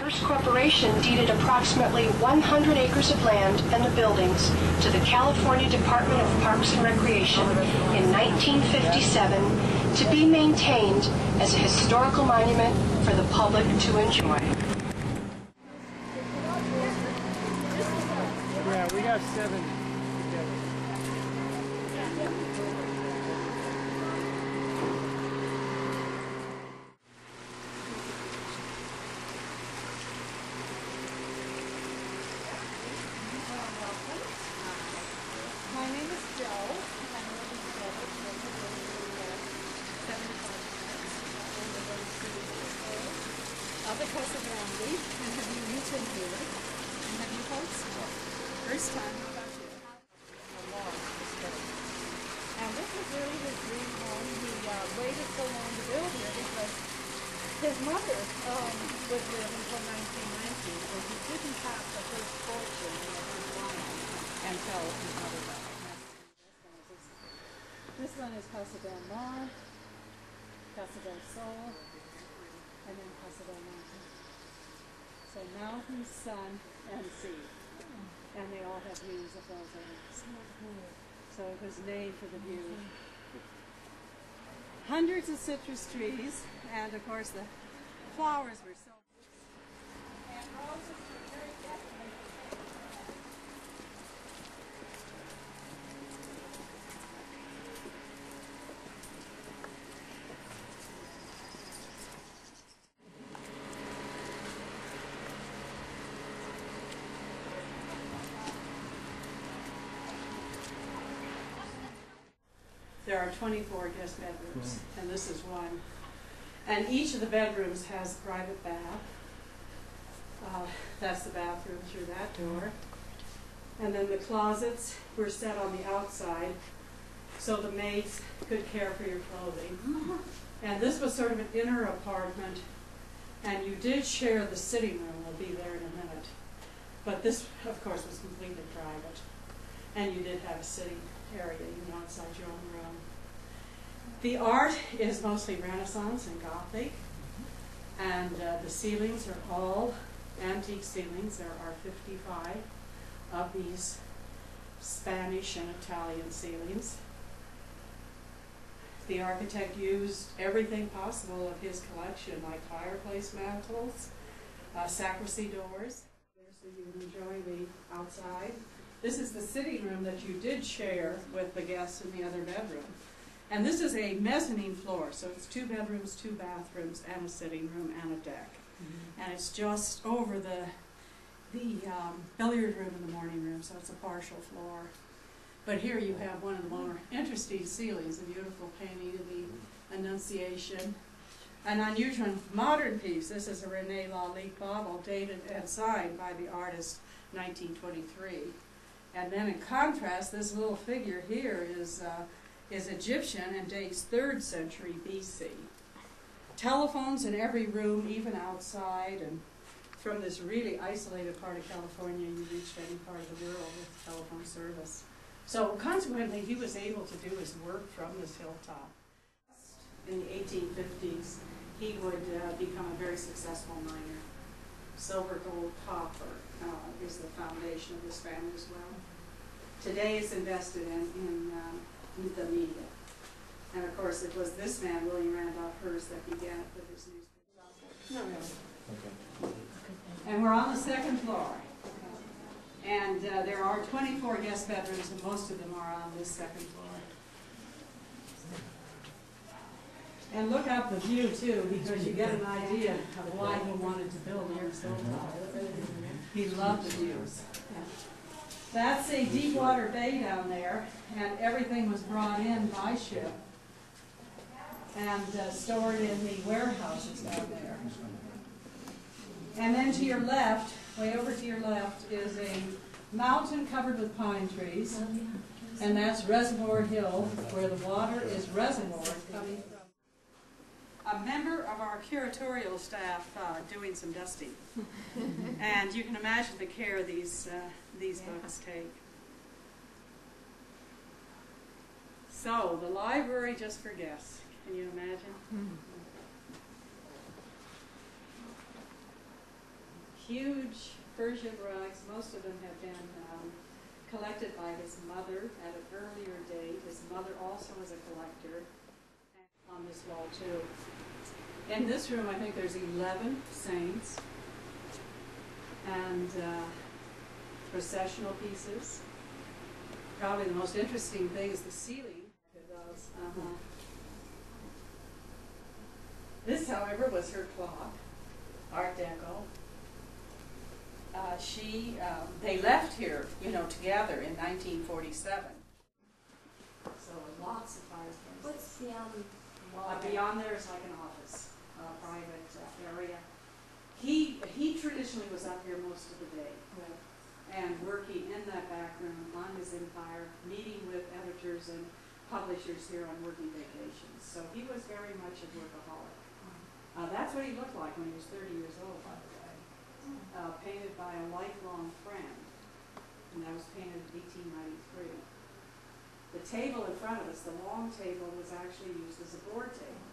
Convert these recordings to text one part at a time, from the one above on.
Hearst Corporation deeded approximately 100 acres of land and the buildings to the California Department of Parks and Recreation in 1957 to be maintained as a historical monument for the public to enjoy. Yeah, we have 7. My name is Joe. Of the Casa Grande, and have you been here? And have you folks? First time, how about you? And this was really his dream home. He waited so long to build here because his mother would live until 1990, and he didn't have the first fortune of his life until his mother died. This one is Casa del Mar, Casa del Sol, and then Casa del Monte. So mountain, sun, and sea. And they all have views of those areas. So it was named for the view. Hundreds of citrus trees, and of course the flowers were so. And roses were very decorated. There are 24 guest bedrooms, and this is one. And each of the bedrooms has a private bath. That's the bathroom through that door. And then the closets were set on the outside so the maids could care for your clothing. And this was sort of an inner apartment, and you did share the sitting room. We'll be there in a minute. But this, of course, was completely private. And you did have a sitting area, even outside your own room. The art is mostly Renaissance and Gothic, and the ceilings are all antique ceilings. There are 55 of these Spanish and Italian ceilings. The architect used everything possible of his collection, like fireplace mantels, sacristy doors, so you can enjoy the outside. This is the sitting room that you did share with the guests in the other bedroom. And this is a mezzanine floor, so it's 2 bedrooms, 2 bathrooms, and a sitting room and a deck. And it's just over the billiard room and the morning room, so it's a partial floor. But here you have one of the more interesting ceilings, a beautiful painting of the Annunciation. An unusual modern piece. This is a René Lalique bottle, dated and signed by the artist 1923. And then in contrast, this little figure here is Egyptian and dates 3rd century BC. Telephones in every room, even outside, and from this really isolated part of California, you reached any part of the world with telephone service. So consequently, he was able to do his work from this hilltop. In the 1850s, he would become a very successful miner. Silver, gold, copper is the foundation of this family as well. Today it's invested in the media. And of course it was this man, William Randolph Hearst, that began it with his newspaper. Okay. And we're on the 2nd floor. And there are 24 guest bedrooms, and most of them are on this 2nd floor. And look up the view too, because you get an idea of why he wanted to build here so tall. He loved the views. That's a deep water bay down there, and everything was brought in by ship and stored in the warehouses down there. And then to your left, way over to your left, is a mountain covered with pine trees, and that's Reservoir Hill, where the water is reservoir coming from. A member of our curatorial staff doing some dusting. And you can imagine the care these books take. So, the library just for guests. Can you imagine? huge Persian rugs. Most of them have been collected by his mother at an earlier date. His mother also was a collector. On this wall too. In this room, I think there's 11 saints and processional pieces. Probably the most interesting thing is the ceiling. This, however, was her clock, Art Deco. They left here, together in 1947. So lots of fireplaces. What's the Beyond there is like an office, private area. He traditionally was up here most of the day, and working in that back room on his empire, meeting with editors and publishers here on working vacations. So he was very much a workaholic. That's what he looked like when he was 30 years old, by the way. Painted by a lifelong friend, and that was painted in 1893. The table in front of us, the long table, was actually used as a board table,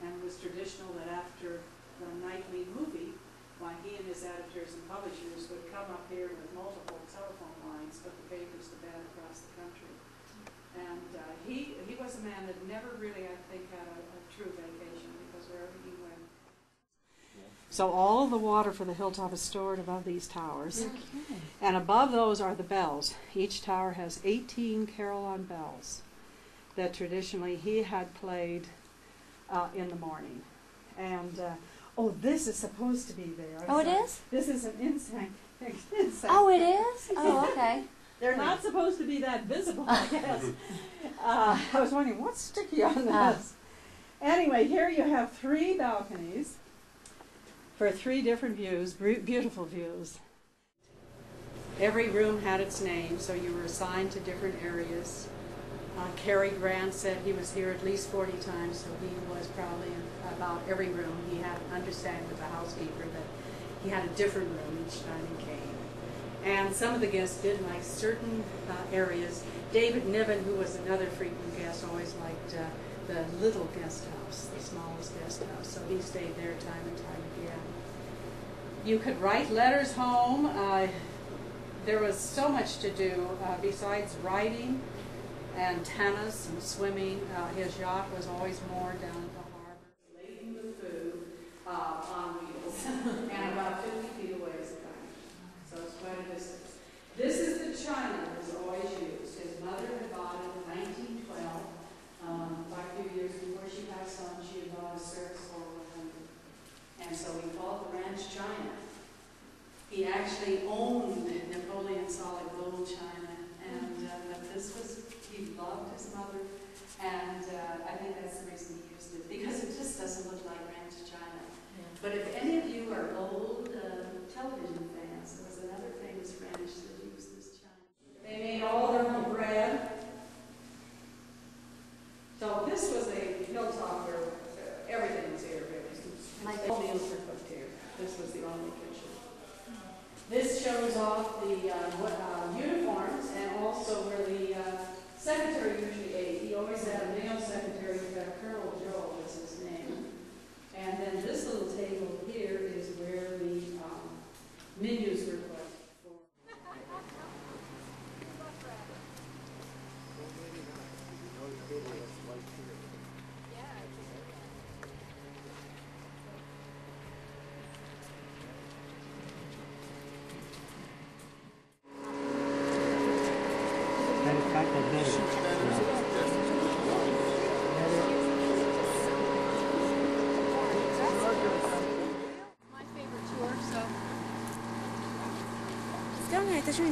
and it was traditional that after the nightly movie, why he and his editors and publishers would come up here with multiple telephone lines, put the papers to bed across the country. And he was a man that never really, I think, had a true vacation, because wherever he went. So all the water for the hilltop is stored above these towers. Okay. And above those are the bells. Each tower has 18 carillon bells that traditionally he had played in the morning. And, this is supposed to be there. Oh, it is? This is an insect. Oh, it is? Oh, okay. They're not supposed to be that visible, I guess. I was wondering, what's sticky on this? Anyway, here you have 3 balconies for 3 different views, beautiful views. Every room had its name, so you were assigned to different areas. Cary Grant said he was here at least 40 times, so he was probably in about every room. He had to understand with the housekeeper that he had a different room each time he came. And some of the guests did like certain areas. David Niven, who was another frequent guest, always liked the little guest house, the smallest guest house, so he stayed there time and time again. You could write letters home. There was so much to do besides writing and tennis and swimming. His yacht was always moored down at the harbor, laden with food on wheels, and about 50 feet away is the country. So it's quite a distance. This is the china that was always used. His mother had bought it in 1912. Quite a few years before she passed on, she had bought a service for 100. And so we called the ranch china. He actually owned Napoleon solid gold china, and he loved his mother, and I think that's the reason he used it, because it just doesn't look like ranch china. Yeah. But if any of you are old television fans, there was another famous ranch that used this china. They made all their own bread. So this was a hilltop where everything was here, really. All meals were cooked here. This was the only kitchen. This shows off the uniforms, and also where the secretary usually ate. He always had a male secretary who got Colonel Joe was his name. And then this little table here is where the menus were put. Давай, это же,